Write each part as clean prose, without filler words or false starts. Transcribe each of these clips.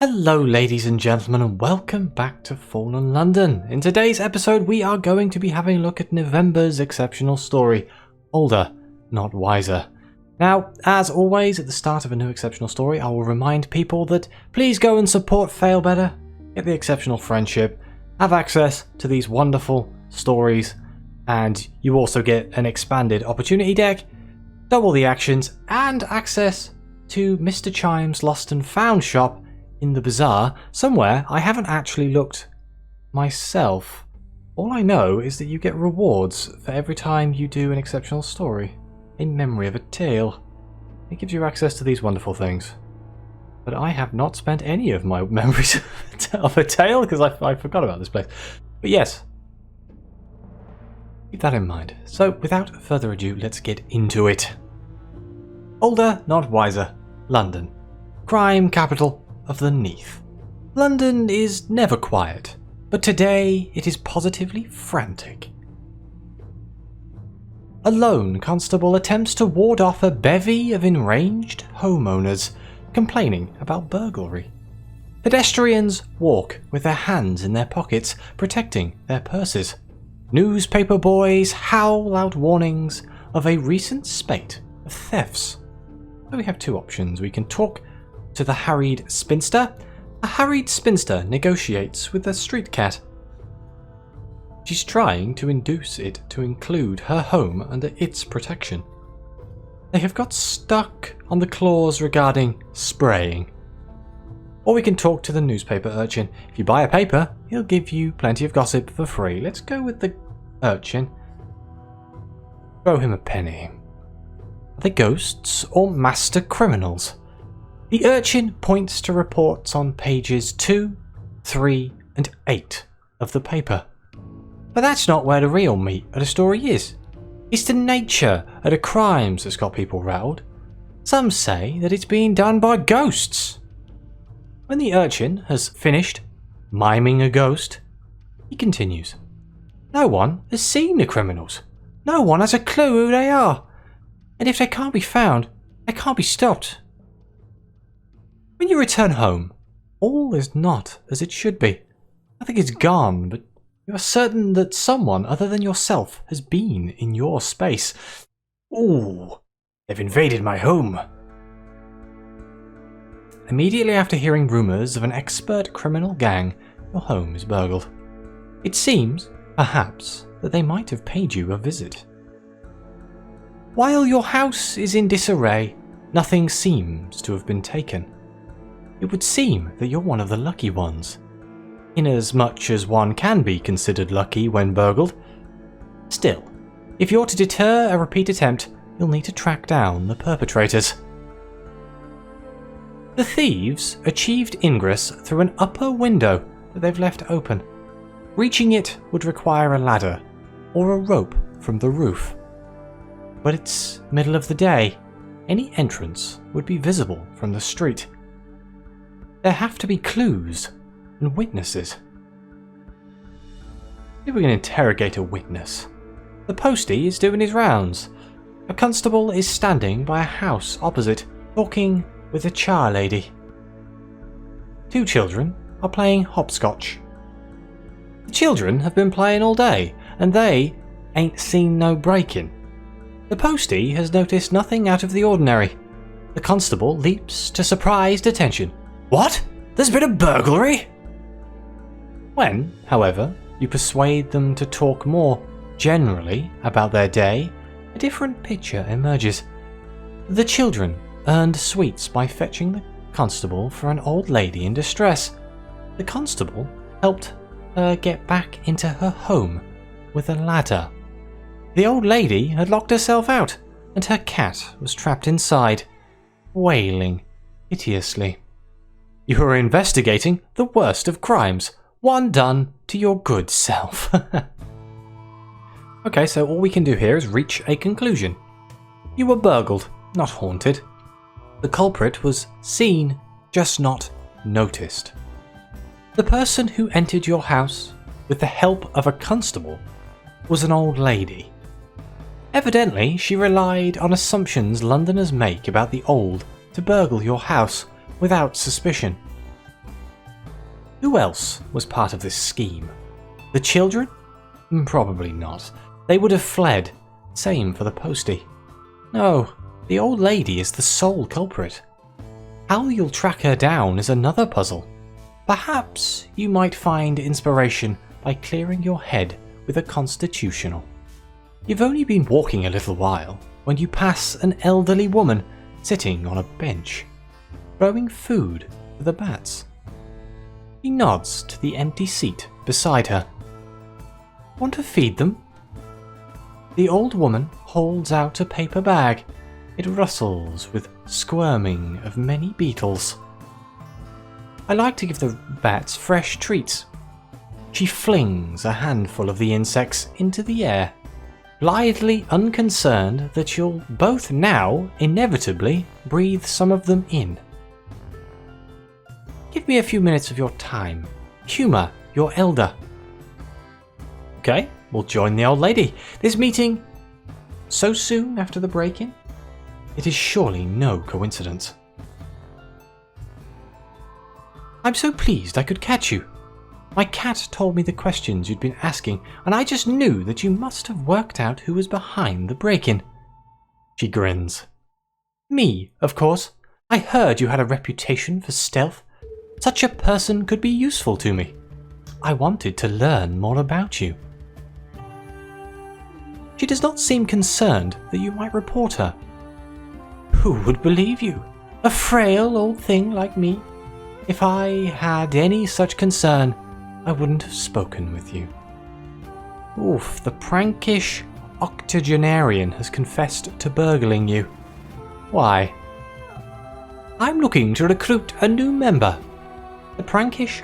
Hello ladies and gentlemen and welcome back to Fallen London. In today's episode we are going to be having a look at November's exceptional story, Older, Not Wiser. Now, as always at the start of a new exceptional story I will remind people that please go and support Failbetter, get the exceptional friendship, have access to these wonderful stories, and you also get an expanded opportunity deck, double the actions, and access to Mr. Chime's Lost and Found shop in the bazaar, somewhere I haven't actually looked myself. All I know is that you get rewards for every time you do an exceptional story, a memory of a tale. It gives you access to these wonderful things. But I have not spent any of my memories of a tale because I forgot about this place. But yes, keep that in mind. So without further ado, let's get into it. Older, Not Wiser, London. Crime capital of the Neath. London is never quiet, but today it is positively frantic. A lone constable attempts to ward off a bevy of enraged homeowners complaining about burglary. Pedestrians walk with their hands in their pockets, protecting their purses. Newspaper boys howl out warnings of a recent spate of thefts. So we have two options. We can talk to the harried spinster. A harried spinster negotiates with a street cat. She's trying to induce it to include her home under its protection. They have got stuck on the clause regarding spraying. Or we can talk to the newspaper urchin. If you buy a paper, he'll give you plenty of gossip for free. Let's go with the urchin. Throw him a penny. Are they ghosts or master criminals? The urchin points to reports on pages 2, 3, and 8 of the paper. But that's not where the real meat of the story is. It's the nature of the crimes that's got people rattled. Some say that it's being done by ghosts. When the urchin has finished miming a ghost, he continues. No one has seen the criminals. No one has a clue who they are. And if they can't be found, they can't be stopped. When you return home, all is not as it should be. Nothing is gone, but you are certain that someone other than yourself has been in your space. Ooh, they've invaded my home. Immediately after hearing rumours of an expert criminal gang, your home is burgled. It seems, perhaps, that they might have paid you a visit. While your house is in disarray, nothing seems to have been taken. It would seem that you're one of the lucky ones, inasmuch as one can be considered lucky when burgled. Still, if you're to deter a repeat attempt, you'll need to track down the perpetrators. The thieves achieved ingress through an upper window that they've left open. Reaching it would require a ladder or a rope from the roof. But it's middle of the day. Any entrance would be visible from the street. There have to be clues and witnesses. If we can interrogate a witness. The postie is doing his rounds. A constable is standing by a house opposite, talking with a char lady. Two children are playing hopscotch. The children have been playing all day, and they ain't seen no break-in. The postie has noticed nothing out of the ordinary. The constable leaps to surprised attention. What? There's been a burglary? When, however, you persuade them to talk more generally about their day, a different picture emerges. The children earned sweets by fetching the constable for an old lady in distress. The constable helped her get back into her home with a ladder. The old lady had locked herself out, and her cat was trapped inside, wailing piteously. You are investigating the worst of crimes, one done to your good self. Okay, so all we can do here is reach a conclusion. You were burgled, not haunted. The culprit was seen, just not noticed. The person who entered your house with the help of a constable was an old lady. Evidently, she relied on assumptions Londoners make about the old to burgle your house without suspicion. Who else was part of this scheme? The children? Probably not. They would have fled. Same for the postie. No, the old lady is the sole culprit. How you'll track her down is another puzzle. Perhaps you might find inspiration by clearing your head with a constitutional. You've only been walking a little while when you pass an elderly woman sitting on a bench, throwing food to the bats. He nods to the empty seat beside her. Want to feed them? The old woman holds out a paper bag. It rustles with squirming of many beetles. I like to give the bats fresh treats. She flings a handful of the insects into the air, blithely unconcerned that you'll both now inevitably breathe some of them in. Give me a few minutes of your time. Humour your elder. Okay, we'll join the old lady. This meeting so soon after the break-in? It is surely no coincidence. I'm so pleased I could catch you. My cat told me the questions you'd been asking, and I just knew that you must have worked out who was behind the break-in. She grins. Me, of course. I heard you had a reputation for stealth. Such a person could be useful to me. I wanted to learn more about you. She does not seem concerned that you might report her. Who would believe you? A frail old thing like me? If I had any such concern, I wouldn't have spoken with you. Oof, the prankish octogenarian has confessed to burgling you. Why? I'm looking to recruit a new member. The prankish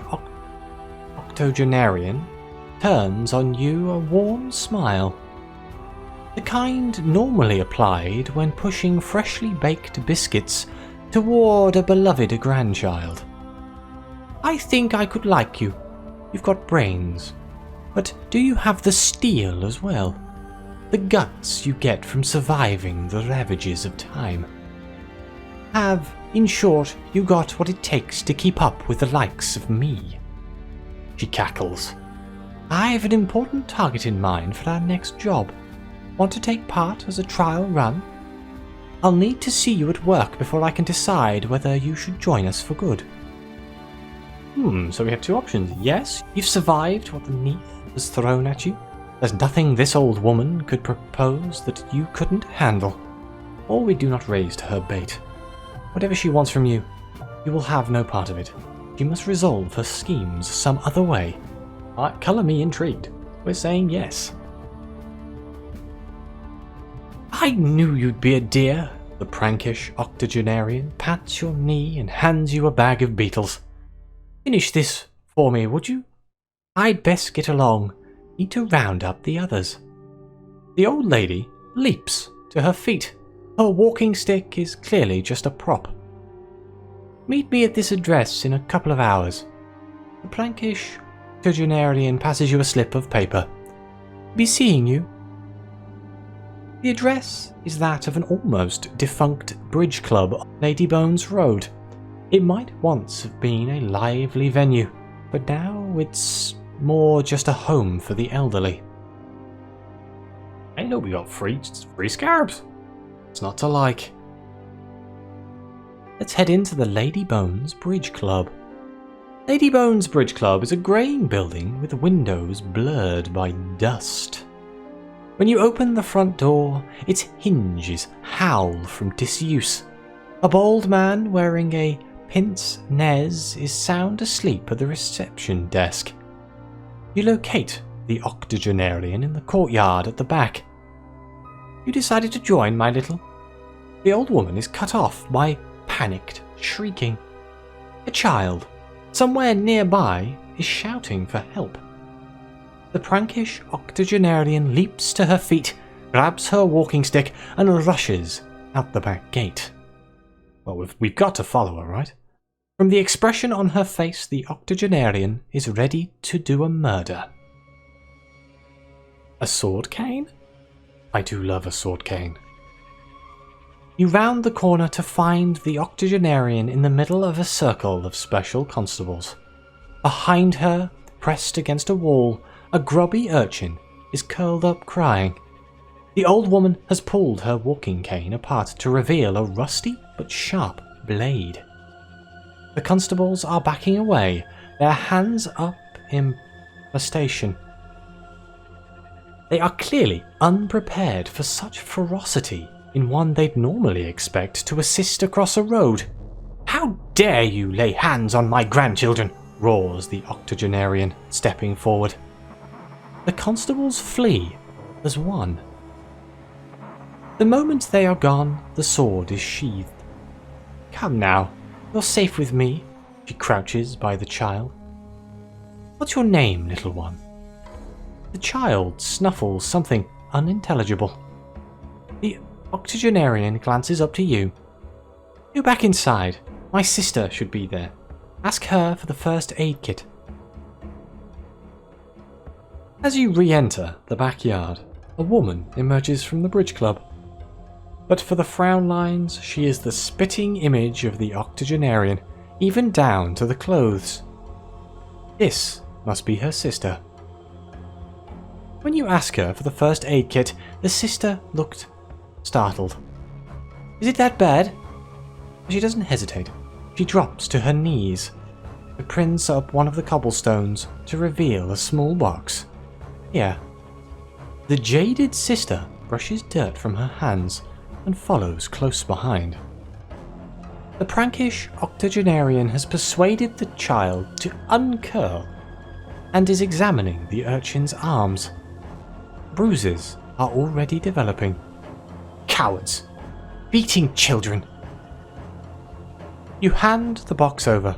octogenarian turns on you a warm smile. The kind normally applied when pushing freshly baked biscuits toward a beloved grandchild. I think I could like you. You've got brains. But do you have the steel as well? The guts you get from surviving the ravages of time? Have, in short, you got what it takes to keep up with the likes of me? She cackles. I've an important target in mind for our next job. Want to take part as a trial run? I'll need to see you at work before I can decide whether you should join us for good. So we have two options. Yes, you've survived what the Neath was thrown at you. There's nothing this old woman could propose that you couldn't handle. Or we do not raise to her bait. Whatever she wants from you, you will have no part of it. She must resolve her schemes some other way. Colour me intrigued. We're saying yes. I knew you'd be a dear. The prankish octogenarian pats your knee and hands you a bag of beetles. Finish this for me, would you? I'd best get along. Need to round up the others. The old lady leaps to her feet. Her walking stick is clearly just a prop. Meet me at this address in a couple of hours. The prankish octogenarian passes you a slip of paper. Be seeing you. The address is that of an almost defunct bridge club on Ladybones Road. It might once have been a lively venue, but now it's more just a home for the elderly. I know we got free scarabs. It's not to like. Let's head into the Ladybones Bridge Club. Ladybones Bridge Club is a greying building with windows blurred by dust. When you open the front door, its hinges howl from disuse. A bald man wearing a pince-nez is sound asleep at the reception desk. You locate the octogenarian in the courtyard at the back. You decided to join, my little? The old woman is cut off by panicked shrieking. A child, somewhere nearby, is shouting for help. The prankish octogenarian leaps to her feet, grabs her walking stick, and rushes out the back gate. Well, we've got to follow her, right? From the expression on her face, the octogenarian is ready to do a murder. A sword cane? I do love a sword cane. You round the corner to find the octogenarian in the middle of a circle of special constables. Behind her, pressed against a wall, a grubby urchin is curled up crying. The old woman has pulled her walking cane apart to reveal a rusty but sharp blade. The constables are backing away, their hands up in frustration. They are clearly unprepared for such ferocity in one they'd normally expect to assist across a road. "How dare you lay hands on my grandchildren?" roars the octogenarian, stepping forward. The constables flee as one. The moment they are gone, the sword is sheathed. "Come now, you're safe with me," she crouches by the child. "What's your name, little one?" The child snuffles something unintelligible. The octogenarian glances up to you. "Go back inside. My sister should be there. Ask her for the first aid kit." As you re-enter the backyard, a woman emerges from the bridge club. But for the frown lines, she is the spitting image of the octogenarian, even down to the clothes. This must be her sister. When you ask her for the first aid kit, the sister looked startled. "Is it that bad?" She doesn't hesitate. She drops to her knees, and prints up one of the cobblestones to reveal a small box. Here. The jaded sister brushes dirt from her hands and follows close behind. The prankish octogenarian has persuaded the child to uncurl and is examining the urchin's arms. Bruises are already developing. "Cowards! Beating children!" You hand the box over.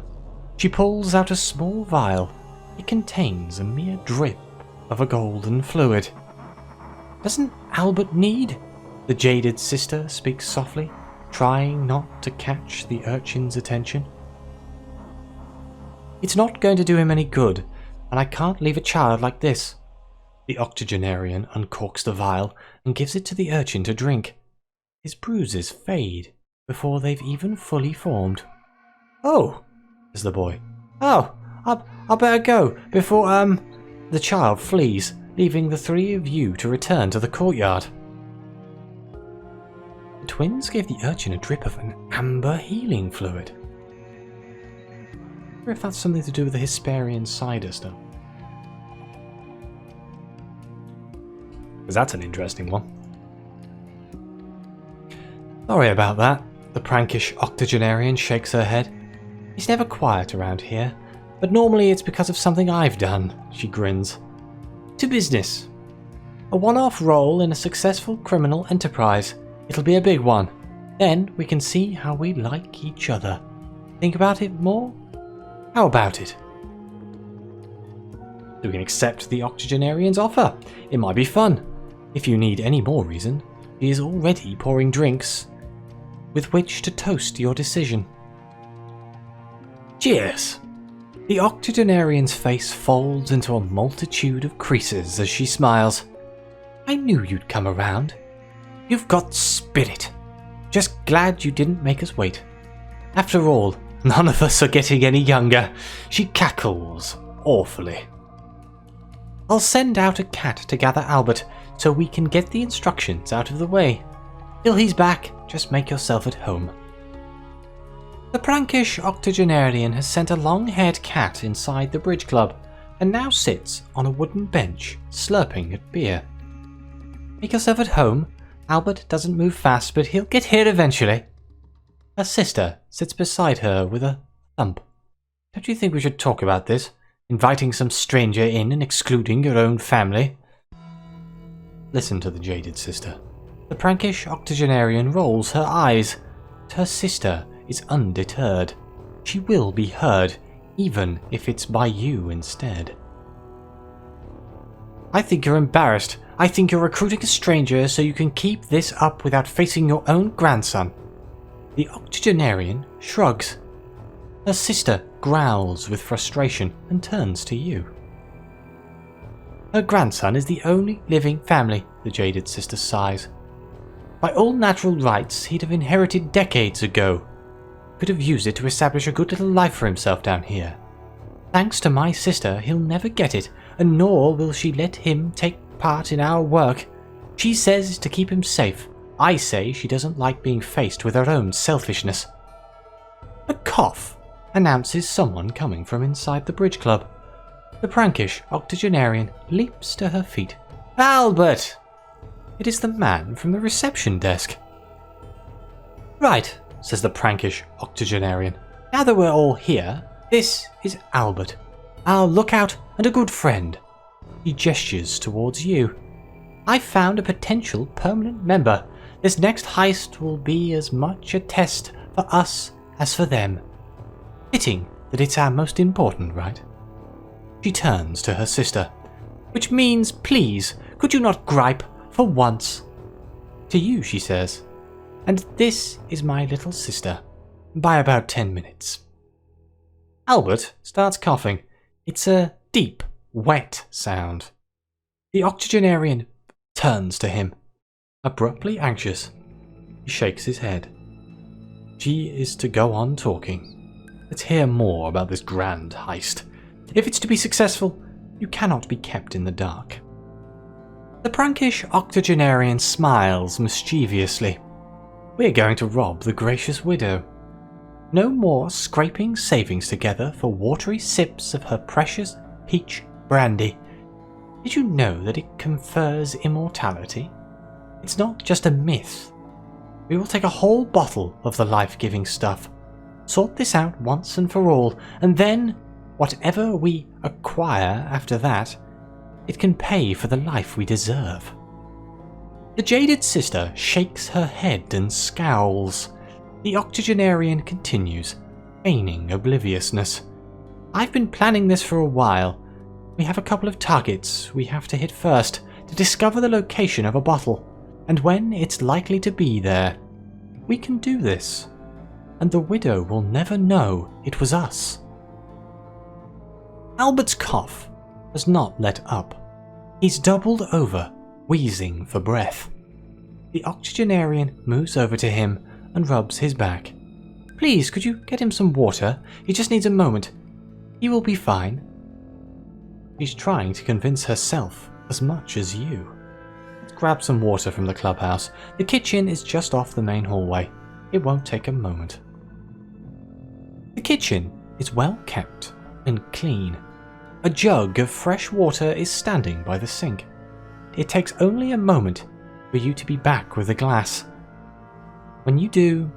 She pulls out a small vial. It contains a mere drip of a golden fluid. "Doesn't Albert need?" The jaded sister speaks softly, trying not to catch the urchin's attention. "It's not going to do him any good, and I can't leave a child like this." The octogenarian uncorks the vial and gives it to the urchin to drink. His bruises fade before they've even fully formed. "Oh," says the boy. "Oh, I better go before, The child flees, leaving the three of you to return to the courtyard. The twins gave the urchin a drip of an amber healing fluid. I wonder if that's something to do with the Hesperian cider stuff. Because that's an interesting one. Sorry about that. The prankish octogenarian shakes her head. He's never quiet around here, but normally it's because of something I've done, she grins. To business. A one-off role in a successful criminal enterprise. It'll be a big one. Then we can see how we like each other. Think about it more? How about it? We can accept the octogenarian's offer. It might be fun. If you need any more reason, he is already pouring drinks with which to toast your decision. Cheers! The octogenarian's face folds into a multitude of creases as she smiles. I knew you'd come around. You've got spirit. Just glad you didn't make us wait. After all, none of us are getting any younger. She cackles awfully. I'll send out a cat to gather Albert so we can get the instructions out of the way. Till he's back, just make yourself at home. The prankish octogenarian has sent a long-haired cat inside the bridge club and now sits on a wooden bench slurping at beer. Make yourself at home? Albert doesn't move fast, but he'll get here eventually. Her sister sits beside her with a thump. Don't you think we should talk about this? Inviting some stranger in and excluding your own family? Listen to the jaded sister. The prankish octogenarian rolls her eyes, but her sister is undeterred. She will be heard, even if it's by you instead. I think you're embarrassed. I think you're recruiting a stranger so you can keep this up without facing your own grandson. The octogenarian shrugs. Her sister growls with frustration and turns to you. Her grandson is the only living family, the jaded sister sighs. By all natural rights, he'd have inherited decades ago. Could have used it to establish a good little life for himself down here. Thanks to my sister, he'll never get it, and nor will she let him take part in our work. She says to keep him safe. I say she doesn't like being faced with her own selfishness." A cough announces someone coming from inside the bridge club. The prankish octogenarian leaps to her feet. "Albert!" It is the man from the reception desk. "Right," says the prankish octogenarian. "Now that we're all here, this is Albert, our lookout and a good friend." He gestures towards you. "I found a potential permanent member. This next heist will be as much a test for us as for them. Fitting that it's our most important, right?" She turns to her sister. "Which means, please, could you not gripe for once?" To you, she says. "And this is my little sister, by about 10 minutes. Albert starts coughing. It's a deep, wet sound. The octogenarian turns to him, abruptly anxious. He shakes his head. She is to go on talking. Let's hear more about this grand heist. If it's to be successful, you cannot be kept in the dark." The prankish octogenarian smiles mischievously. "We're going to rob the gracious widow. No more scraping savings together for watery sips of her precious peach brandy. Did you know that it confers immortality? It's not just a myth. We will take a whole bottle of the life-giving stuff, sort this out once and for all, and then, whatever we acquire after that, it can pay for the life we deserve." The jaded sister shakes her head and scowls. The octogenarian continues, feigning obliviousness. "I've been planning this for a while. We have a couple of targets we have to hit first to discover the location of a bottle, and when it's likely to be there. We can do this, and the widow will never know it was us." Albert's cough has not let up. He's doubled over, wheezing for breath. The octogenarian moves over to him and rubs his back. "Please, could you get him some water? He just needs a moment. He will be fine." She's trying to convince herself as much as you. Let's grab some water from the clubhouse. The kitchen is just off the main hallway. It won't take a moment. The kitchen is well kept and clean. A jug of fresh water is standing by the sink. It takes only a moment for you to be back with a glass. When you do,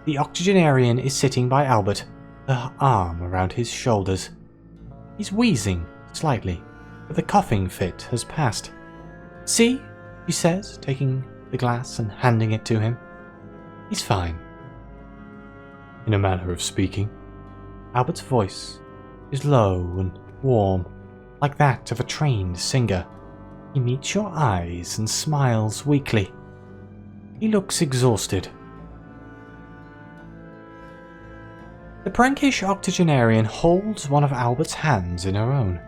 the octogenarian is sitting by Albert, her arm around his shoulders. He's wheezing slightly, but the coughing fit has passed. "See," she says, taking the glass and handing it to him. "He's fine." In a manner of speaking, Albert's voice is low and warm, like that of a trained singer. He meets your eyes and smiles weakly. He looks exhausted. The prankish octogenarian holds one of Albert's hands in her own.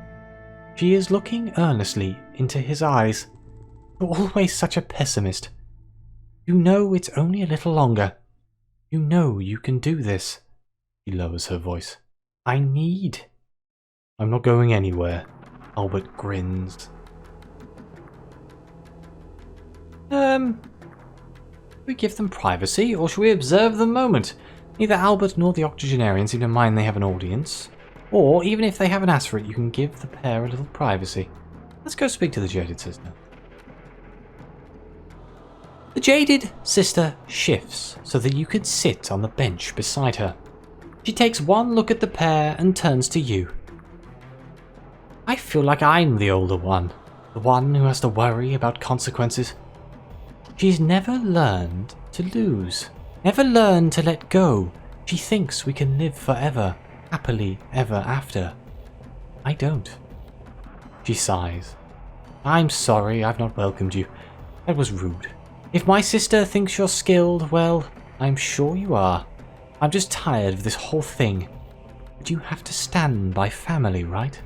She is looking earnestly into his eyes. "You're always such a pessimist. You know it's only a little longer. You know you can do this." She lowers her voice. "I'm not going anywhere." Albert grins. We give them privacy, or should we observe the moment? Neither Albert nor the octogenarian seem to mind they have an audience. Or, even if they haven't asked for it, you can give the pair a little privacy. Let's go speak to the jaded sister. The jaded sister shifts so that you can sit on the bench beside her. She takes one look at the pair and turns to you. "I feel like I'm the older one, the one who has to worry about consequences." She's never learned to lose, never learned to let go. She thinks we can live forever, happily ever after. I don't. She sighs. "I'm sorry I've not welcomed you. That was rude. If my sister thinks you're skilled, well, I'm sure you are. I'm just tired of this whole thing. But you have to stand by family, right?"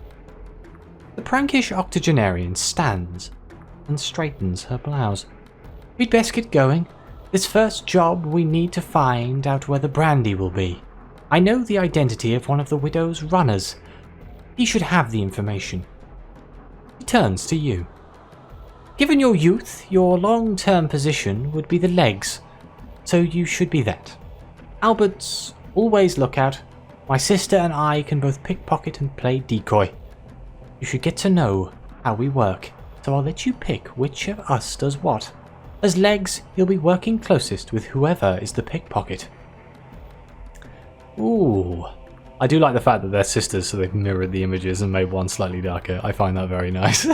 The prankish octogenarian stands and straightens her blouse. "We'd best get going. This first job we need to find out where the brandy will be. I know the identity of one of the widow's runners. He should have the information. He turns to you. Given your youth, your long-term position would be the legs, so you should be that. Albert's always lookout. My sister and I can both pickpocket and play decoy. You should get to know how we work, so I'll let you pick which of us does what. As legs, you'll be working closest with whoever is the pickpocket. Ooh. I do like the fact that they're sisters, so they've mirrored the images and made one slightly darker. I find that very nice.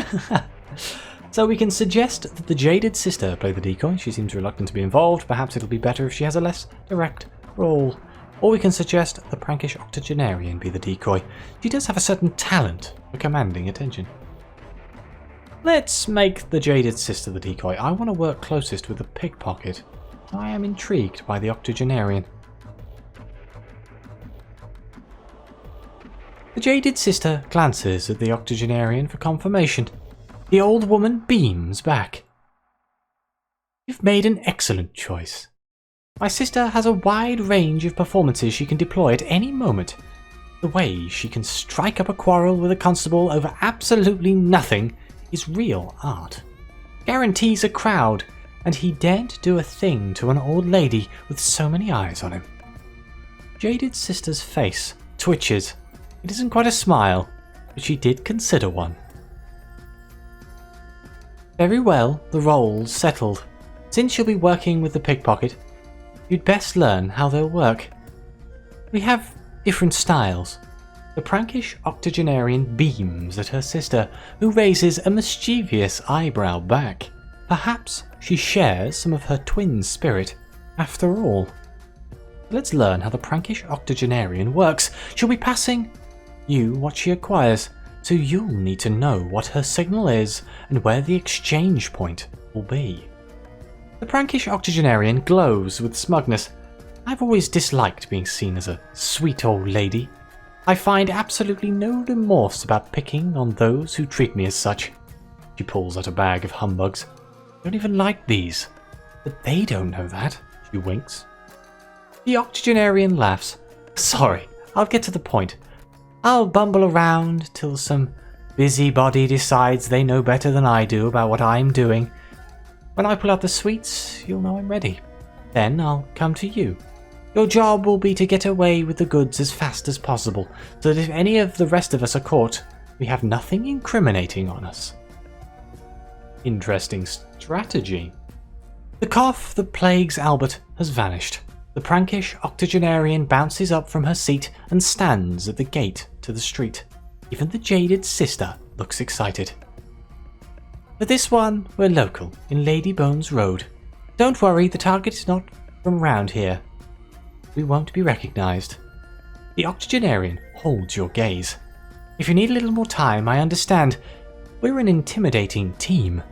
So we can suggest that the jaded sister play the decoy. She seems reluctant to be involved. Perhaps it'll be better if she has a less direct role. Or we can suggest the prankish octogenarian be the decoy. She does have a certain talent for commanding attention. Let's make the jaded sister the decoy. I want to work closest with the pickpocket. I am intrigued by the octogenarian. The jaded sister glances at the octogenarian for confirmation. The old woman beams back. You've made an excellent choice. My sister has a wide range of performances she can deploy at any moment. The way she can strike up a quarrel with a constable over absolutely nothing is real art. Guarantees a crowd, and he daren't do a thing to an old lady with so many eyes on him. Jaded sister's face twitches. It isn't quite a smile, but she did consider one. Very well, the role's settled. Since you'll be working with the pickpocket, you'd best learn how they'll work. We have different styles. The prankish octogenarian beams at her sister, who raises a mischievous eyebrow back. Perhaps she shares some of her twin spirit, after all. Let's learn how the prankish octogenarian works. She'll be passing you what she acquires, so you'll need to know what her signal is and where the exchange point will be. The prankish octogenarian glows with smugness. I've always disliked being seen as a sweet old lady. I find absolutely no remorse about picking on those who treat me as such. She pulls out a bag of humbugs. I don't even like these. But they don't know that. She winks. The octogenarian laughs. Sorry, I'll get to the point. I'll bumble around till some busybody decides they know better than I do about what I'm doing. When I pull out the sweets, you'll know I'm ready. Then I'll come to you. Your job will be to get away with the goods as fast as possible, so that if any of the rest of us are caught, we have nothing incriminating on us. Interesting strategy. The cough that plagues Albert has vanished. The prankish octogenarian bounces up from her seat and stands at the gate to the street. Even the jaded sister looks excited. For this one, we're local, in Lady Bones Road. Don't worry, the target is not from around here. We won't be recognised. The octogenarian holds your gaze. If you need a little more time, I understand. We're an intimidating team.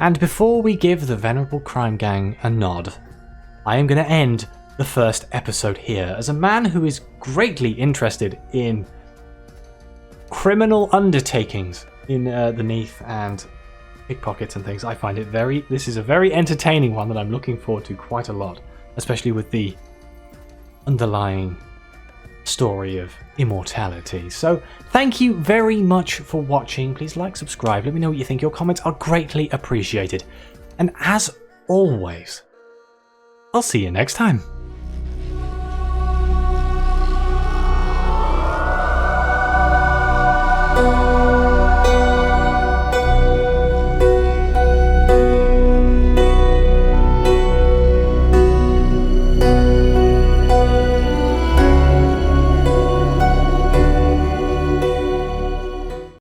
And before we give the venerable crime gang a nod, I am going to end the first episode here. As a man who is greatly interested in criminal undertakings in the Neath and pickpockets and things, I find it this is a very entertaining one that I'm looking forward to quite a lot, especially with the underlying story of immortality. So thank you very much for watching. Please like, subscribe, let me know what you think. Your comments are greatly appreciated. And as always, I'll see you next time.